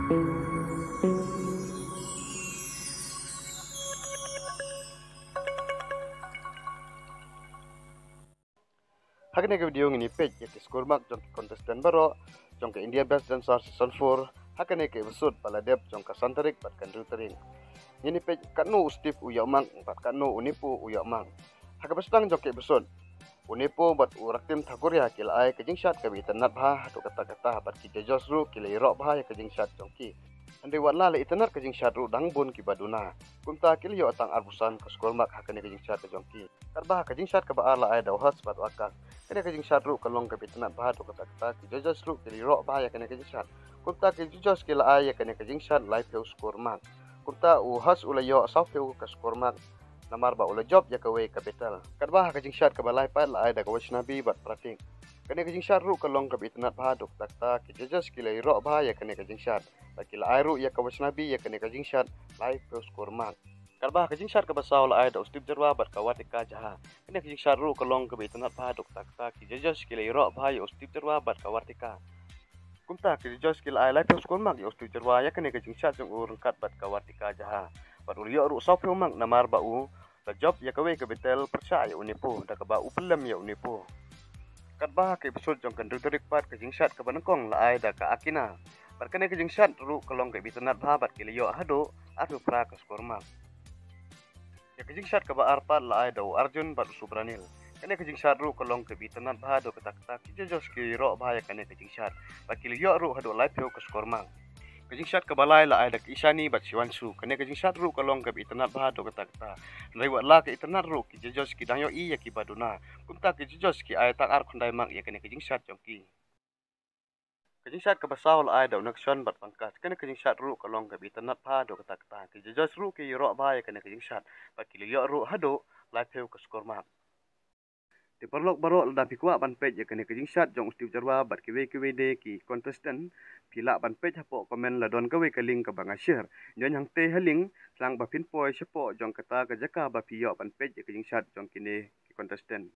Hakne ke video ini page ya skor mark jong contestant baro jong ke India Best Dancer Season 4 hakne ke episode paladep jong ka santarik bat kan tering. Ini page kanu Steve uyamang bat kanu unipu uyamang. Haka bestang jong ke episode unipu bat uraktim thakur ya kil ai ke jingshat ke bitanat bha to kata-kata bat ki josru kil iro bha ya ke jingshat jong ki. Andi wala le itanar ke jingshat ru dangbun ki baduna. Kumta kil yo atang arbusan ke skor mark hakne ke jingshat ke jong ki. Karbah ke jingshat ke ba ala ai da has bat wakas. Kena kajing syat ru kalong ke bitanat bahad kata-kata ki jojos ru ki ro bah ya kena kajing syat. Kumta ki jojos ki la ya kena kajing syat live heu skor mark. Kumta u has ulayo asaf heu ka skor mark. Namar ba ula job ya kawe capital. Kadbah kajing syat ka balai pat la da kawas nabi bat prating. Kena kajing syat ru kalong ke bitanat bahad kata-kata ki jojos ki ro bah ya kena kajing syat. Baki la ru ya kawas nabi ya kena kajing syat live heu skor mark. Karbah kajing syat ke basau la da ustib jarwa bat kawatika jaha. Kena kajing syat ru kalong ke bitanat bahad kata-kata ki jojos ki ro bah ya ustib jarwa bat kawatika. Kumta ki jojos ki la live skor mark ya ustib jarwa ya kena kajing syat jong urungkat bat kawatika jaha. Bat ulio ru sop heu mang namar ba u da job ya kawe ke betel percaya unipo da ka ba u pelam ya unipo. Karbah ke episode jong kan turik pat kajing syat ke banengkong la da ka akina. Bat kena kajing syat ru kalong ke bitanat bah bat ki liyo hado atu pra ka skor mark. Ya kajing syat ke ba arpat la da Arjun bat Subranil. Kena kajing syat ru kalong ke bitanat bah do kata-kata ki jojos ki ro bah ya kena kajing syat. Bat ki liyo ru hado live heu ka skor mark. Kajing syat ke balai la da Isani bat Siwansu. Kena kajing syat ru kalong ke bitanat bah do kata-kata. Lewat la ke internet ru ki jojos ki dangyo i ya ki baduna. Kumta ki jojos ki ai tak ar khundai mak ya kena kajing syat jong ki. Kajing syat ke basau la da unaksyon bat pangkas. Kena kajing syat ru kalong ke bitanat bah do kata-kata. Ki jojos ru ki ro bah ya kena kajing syat. Bat ki liyo ru hado live heu ka skor mark. Di perlok barok da pikwa ban page ya kena kajing syat jong ustib jarwa bat kiwe de ki contestant pila ban page hapo komen la don kawe ka link ka banga share jon hang te haling sang ba pin poi sepo jong kata ka jaka ba piyo ban page ya kajing syat jong kini ki contestant